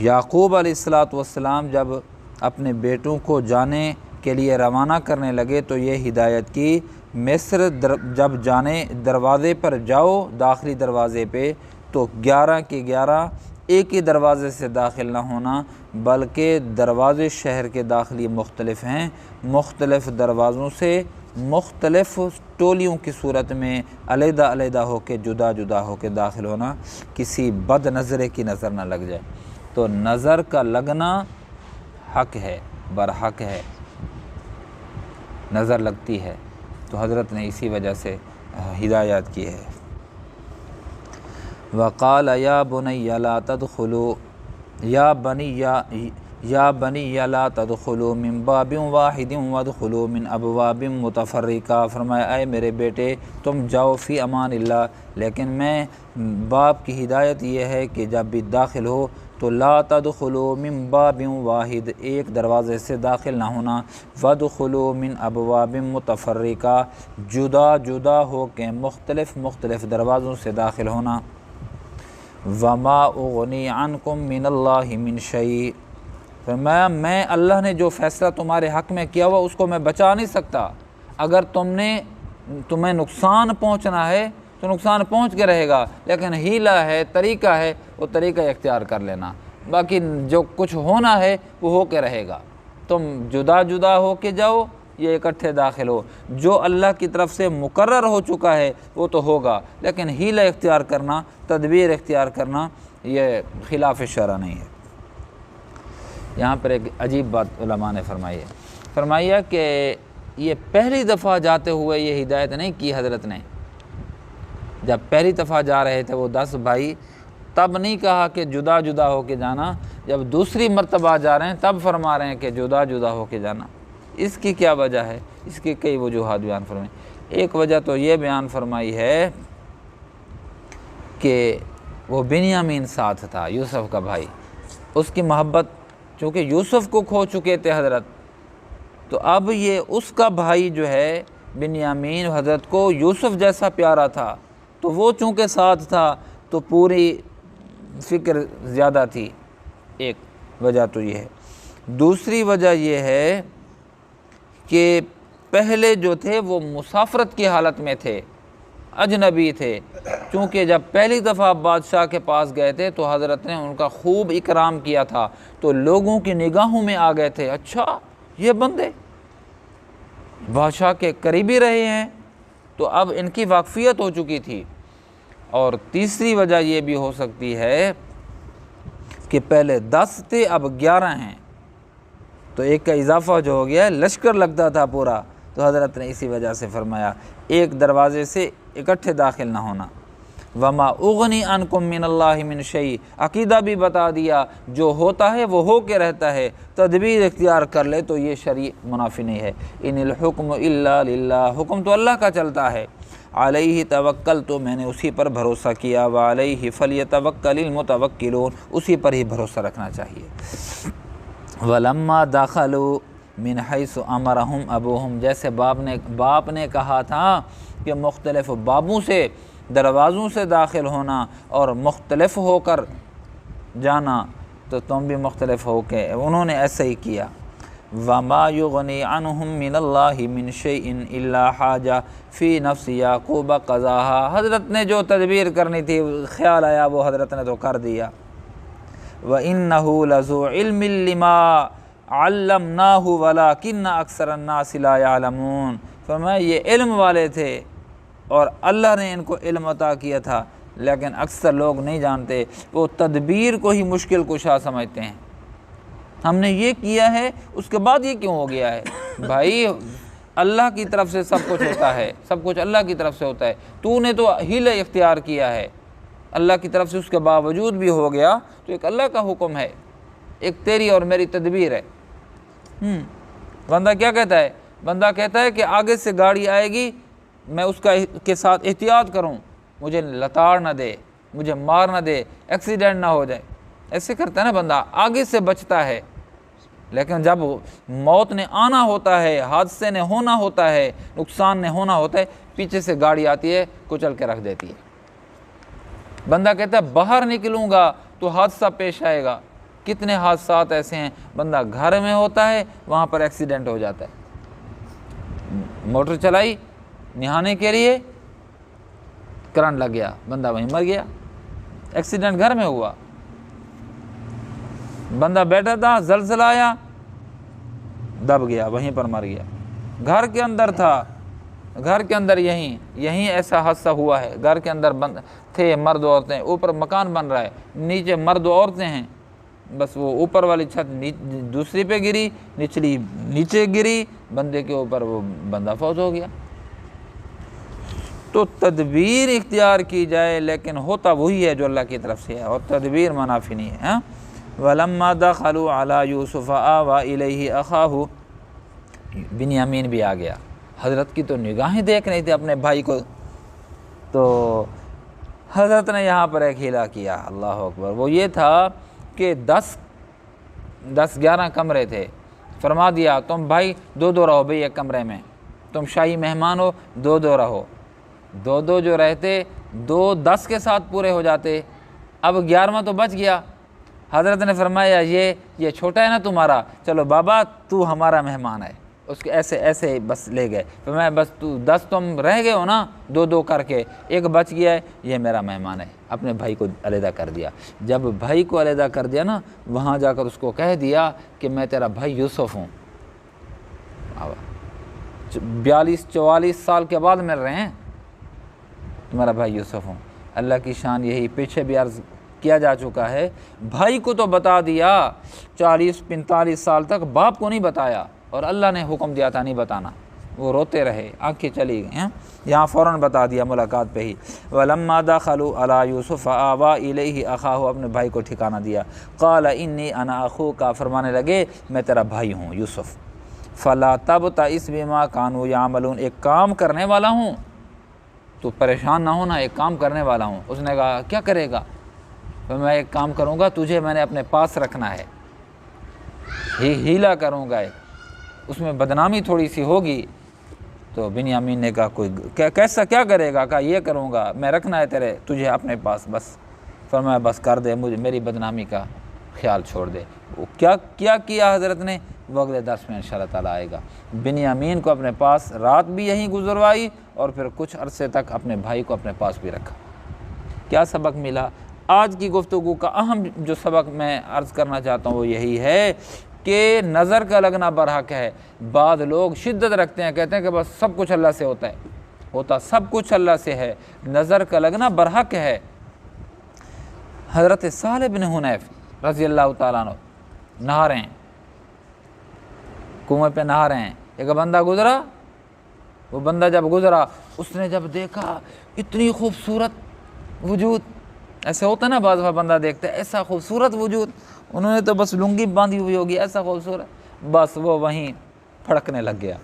یعقوب علیہ الصلوۃ والسلام جب اپنے بیٹوں کو جانے کے لیے روانہ کرنے لگے تو یہ ہدایت کی، مصر جب جانے دروازے پر جاؤ، داخلی دروازے پہ، تو 11 کے 11 ایک ہی دروازے سے داخل نہ ہونا، بلکہ دروازے شہر کے داخلی مختلف ہیں، مختلف دروازوں سے مختلف ٹولیوں کی صورت میں علیحدہ علیحدہ ہو کے جدا جدا ہو کے داخل ہونا، کسی بد نظرے کی نظر نہ لگ جائے۔ تو نظر کا لگنا حق ہے، برحق ہے، نظر لگتی ہے، تو حضرت نے اسی وجہ سے ہدایت کی ہے۔ وقال یا بنی لا تدخلوا یا بنی لا تدخلوا من باب واحد وادخلوا من ابواب متفرقہ، فرمایا اے میرے بیٹے تم جاؤ فی امان اللہ، لیکن میں باپ کی ہدایت یہ ہے کہ جب بھی داخل ہو تو لا تدخلوا من باب واحد، ایک دروازے سے داخل نہ ہونا، وادخلوا من ابواب متفرقہ، جدا جدا ہو کے مختلف مختلف دروازوں سے داخل ہونا۔ وما اغنی عنکم من اللہ من شیء، فرمایا میں اللہ نے جو فیصلہ تمہارے حق میں کیا ہوا اس کو میں بچا نہیں سکتا، اگر تمہیں نقصان پہنچنا ہے تو نقصان پہنچ کے رہے گا، لیکن ہیلہ ہے، طریقہ ہے، وہ طریقہ اختیار کر لینا، باقی جو کچھ ہونا ہے وہ ہو کے رہے گا۔ تم جدا جدا ہو کے جاؤ یا اکٹھے داخل ہو، جو اللہ کی طرف سے مقرر ہو چکا ہے وہ تو ہوگا، لیکن ہیلہ اختیار کرنا، تدبیر اختیار کرنا یہ خلاف شرع نہیں ہے۔ یہاں پر ایک عجیب بات علماء نے فرمائی ہے کہ یہ پہلی دفعہ جاتے ہوئے یہ ہدایت نہیں کی حضرت نے، جب پہلی دفعہ جا رہے تھے وہ 10 بھائی، تب نہیں کہا کہ جدا جدا ہو کے جانا، جب دوسری مرتبہ جا رہے ہیں تب فرما رہے ہیں کہ جدا جدا ہو کے جانا۔ اس کی کیا وجہ ہے؟ اس کی کئی وجوہات بیان فرمائی۔ ایک وجہ تو یہ بیان فرمائی ہے کہ وہ بنیامین ساتھ تھا، یوسف کا بھائی، اس کی محبت، چونکہ یوسف کو کھو چکے تھے حضرت، تو اب یہ اس کا بھائی جو ہے بنیامین حضرت کو یوسف جیسا پیارا تھا، تو وہ چونکہ ساتھ تھا تو پوری فکر زیادہ تھی، ایک وجہ تو یہ ہے۔ دوسری وجہ یہ ہے کہ پہلے جو تھے وہ مسافرت کی حالت میں تھے، اجنبی تھے، چونکہ جب پہلی دفعہ بادشاہ کے پاس گئے تھے تو حضرت نے ان کا خوب اکرام کیا تھا، تو لوگوں کی نگاہوں میں آ گئے تھے، اچھا یہ بندے بادشاہ کے قریبی رہے ہیں، تو اب ان کی واقفیت ہو چکی تھی۔ اور تیسری وجہ یہ بھی ہو سکتی ہے کہ پہلے 10 تھے اب 11 ہیں، تو ایک کا اضافہ جو ہو گیا ہے، لشکر لگتا تھا پورا، تو حضرت نے اسی وجہ سے فرمایا ایک دروازے سے اکٹھے داخل نہ ہونا۔ وما اغنی عنکم من اللہ من شیء، عقیدہ بھی بتا دیا، جو ہوتا ہے وہ ہو کے رہتا ہے، تدبیر اختیار کر لے تو یہ شرعی منافی نہیں ہے۔ ان الحکم الا للہ، حکم تو اللہ کا چلتا ہے، علیہ توکل، تو میں نے اسی پر بھروسہ کیا، وعلیہ فلیتوکل المتوکلون، اسی پر ہی بھروسہ رکھنا چاہیے۔ ولما دخلوا من حیث امرہم ابوہم، جیسے باپ نے کہا تھا کہ مختلف بابوں سے، دروازوں سے داخل ہونا اور مختلف ہو کر جانا، تو تم بھی مختلف ہو کے، انہوں نے ایسا ہی کیا۔ وما یغنی عنہم من اللہ من شیء الا حاجہ فی نفس یعقوب قضاها، حضرت نے جو تدبیر کرنی تھی خیال آیا وہ حضرت نے تو کر دیا۔ وَإِنَّهُ لَذُو عِلْمٍ لِمَا عَلَّمْنَاهُ وَلَكِنَّ أَكْثَرَ النَّاسِ لَا يَعْلَمُونَ، فرمایا یہ علم والے تھے اور اللہ نے ان کو علم عطا کیا تھا، لیکن اکثر لوگ نہیں جانتے، وہ تدبیر کو ہی مشکل کشا سمجھتے ہیں۔ ہم نے یہ کیا ہے اس کے بعد یہ کیوں ہو گیا ہے؟ بھائی اللہ کی طرف سے سب کچھ ہوتا ہے، سب کچھ اللہ کی طرف سے ہوتا ہے، تو نے تو ہیلہ اختیار کیا ہے، اللہ کی طرف سے اس کے باوجود بھی ہو گیا تو ایک اللہ کا حکم ہے، ایک تیری اور میری تدبیر ہے۔ بندہ کیا کہتا ہے؟ بندہ کہتا ہے کہ آگے سے گاڑی آئے گی، میں اس کے ساتھ احتیاط کروں، مجھے لتاڑ نہ دے، مجھے مار نہ دے، ایکسیڈنٹ نہ ہو جائے، ایسے کرتا ہے نا بندہ، آگے سے بچتا ہے، لیکن جب موت نے آنا ہوتا ہے، حادثے نے ہونا ہوتا ہے، نقصان نے ہونا ہوتا ہے، پیچھے سے گاڑی آتی ہے کچل کے رکھ دیتی ہے۔ بندہ کہتا ہے باہر نکلوں گا تو حادثہ پیش آئے گا، کتنے حادثات ایسے ہیں، بندہ گھر میں ہوتا ہے وہاں پر ایکسیڈنٹ ہو جاتا ہے، موٹر چلائی نہانے کے لیے، کرنٹ لگ گیا، بندہ وہیں مر گیا، ایکسیڈنٹ گھر میں ہوا۔ بندہ بیٹھا تھا، زلزلہ آیا، دب گیا، وہیں پر مر گیا۔ گھر کے اندر تھا، گھر کے اندر یہیں ایسا حادثہ ہوا ہے، گھر کے اندر تھے مرد عورتیں، اوپر مکان بن رہا ہے، نیچے مرد عورتیں ہیں، بس وہ اوپر والی چھت دوسری پہ گری، نچلی نیچے گری، بندے کے اوپر، وہ بندہ فوت ہو گیا۔ تو تدبیر اختیار کی جائے، لیکن ہوتا وہی ہے جو اللہ کی طرف سے ہے، اور تدبیر منافی نہیں ہے۔ وَلَمَّا دَخَلُوا عَلَى يُوسُفَ آوَى إِلَيْهِ أَخَاهُ، بنیامین بھی آ گیا۔ حضرت کی تو نگاہیں دیکھ رہی تھی اپنے بھائی کو، تو حضرت نے یہاں پر ایک ہیلا کیا، اللہ اکبر، وہ یہ تھا کہ 10-11 کمرے تھے، فرما دیا تم بھائی 2 رہو بھئی ایک کمرے میں، تم شاہی مہمان ہو 2 رہو، 2 جو رہتے 10 کے ساتھ پورے ہو جاتے، اب 11واں تو بچ گیا۔ حضرت نے فرمایا یہ چھوٹا ہے نا تمہارا، چلو بابا تو ہمارا مہمان ہے، اس کے ایسے بس لے گئے، فرمایا بس 10 تم رہ گئے ہو نا 2 کر کے، ایک بچ گیا ہے، یہ میرا مہمان ہے۔ اپنے بھائی کو علیحدہ کر دیا۔ جب بھائی کو علیحدہ کر دیا نا، وہاں جا کر اس کو کہہ دیا کہ میں تیرا بھائی یوسف ہوں۔ 42-44 سال کے بعد مل رہے ہیں، تمہارا بھائی یوسف ہوں۔ اللہ کی شان یہی پیچھے بھی عرض کیا جا چکا ہے، بھائی کو تو بتا دیا، 40-45 سال تک باپ کو نہیں بتایا، اور اللہ نے حکم دیا تھا نہیں بتانا، وہ روتے رہے، آنکھیں چلی گئیں، یہاں فوراً بتا دیا ملاقات پہ ہی۔ وَلَمَّا دَخَلُوا عَلَى يُوسُفَ آوَى إِلَيْهِ أَخَاهُ، اپنے بھائی کو ٹھکانہ دیا، قَالَ إِنِّي أَنَا أَخُوكَ، فرمانے لگے میں تیرا بھائی ہوں یوسف، فَلَا تَبْتَئِسْ بِمَا كَانُوا يَعْمَلُونَ، ایک کام کرنے والا ہوں، تو پریشان نہ ہونا، ایک کام کرنے والا ہوں۔ اس نے کہا کیا کرے گا؟ تو میں ایک کام کروں گا، تجھے میں نے اپنے پاس رکھنا ہے، ہیلا کروں گا، اس میں بدنامی تھوڑی سی ہوگی۔ تو بنیامین نے کہا کوئی کیسا کیا کرے گا؟ کہا یہ کروں گا، میں رکھنا ہے تجھے اپنے پاس بس۔ فرمایا بس کر دے، مجھے میری بدنامی کا خیال چھوڑ دے۔ وہ کیا حضرت نے، وہ اگلے درس میں انشاءاللہ تعالیٰ آئے گا۔ بنیامین کو اپنے پاس رات بھی یہیں گزروائی، اور پھر کچھ عرصے تک اپنے بھائی کو اپنے پاس بھی رکھا۔ کیا سبق ملا؟ آج کی گفتگو کا اہم جو سبق میں عرض کرنا چاہتا ہوں وہ یہی ہے کہ نظر کا لگنا برحق ہے۔ بعض لوگ شدت رکھتے ہیں، کہتے ہیں کہ بس سب کچھ اللہ سے ہوتا سب کچھ اللہ سے ہے، نظر کا لگنا برحق ہے۔ حضرت صالح بن حنیف رضی اللہ تعالیٰ عنہ نہا رہے ہیں، کنویں پہ نہا رہے ہیں، ایک بندہ گزرا، وہ بندہ جب گزرا اس نے جب دیکھا اتنی خوبصورت وجود، ایسے ہوتا ہے نا بعض بندہ دیکھتا ہے ایسا خوبصورت وجود، انہوں نے تو بس لنگی باندھی ہوئی ہوگی، ایسا خوبصورت، بس وہ وہیں پھڑکنے لگ گیا،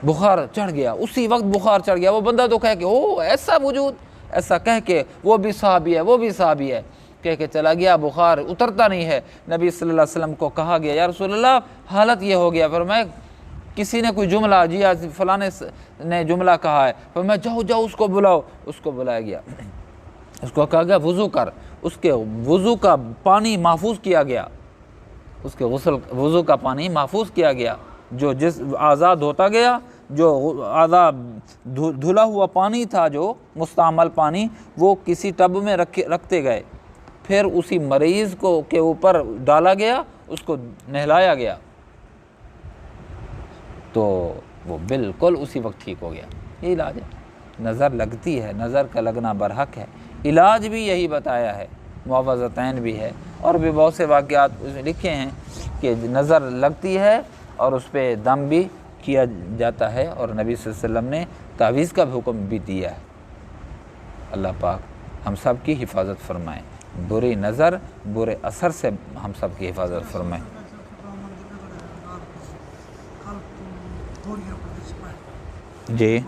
بخار چڑھ گیا، اسی وقت بخار چڑھ گیا۔ وہ بندہ تو کہہ کہ او ایسا وجود، ایسا کہہ کے وہ بھی صحابی ہے، وہ بھی صحابی ہے، کہہ کے چلا گیا، بخار اترتا نہیں ہے۔ نبی صلی اللہ علیہ وسلم کو کہا گیا یا رسول اللہ حالت یہ ہو گیا، فرمایا کسی نے کوئی جملہ، جی فلانے نے جملہ کہا ہے، فرمایا جاؤ اس کو بلاؤ، اس کو بلایا گیا، اس کو کہا گیا وضو کر، اس کے وضو کا پانی محفوظ کیا گیا، اس کے وضو کا پانی محفوظ کیا گیا، جو جس آزاد ہوتا گیا، جو آزاد دھلا ہوا پانی تھا، جو مستعمل پانی، وہ کسی ٹب میں رکھتے گئے، پھر اسی مریض کو کے اوپر ڈالا گیا، اس کو نہلایا گیا، تو وہ بالکل اسی وقت ٹھیک ہو گیا۔ یہ علاج ہے، نظر لگتی ہے، نظر کا لگنا برحق ہے، علاج بھی یہی بتایا ہے، معوذتین بھی ہے، اور بھی بہت سے واقعات لکھے ہیں کہ نظر لگتی ہے اور اس پہ دم بھی کیا جاتا ہے، اور نبی صلی اللہ علیہ وسلم نے تعویذ کا بھی حکم بھی دیا ہے۔ اللہ پاک ہم سب کی حفاظت فرمائیں، بری نظر، برے اثر سے ہم سب کی حفاظت فرمائیں۔ جی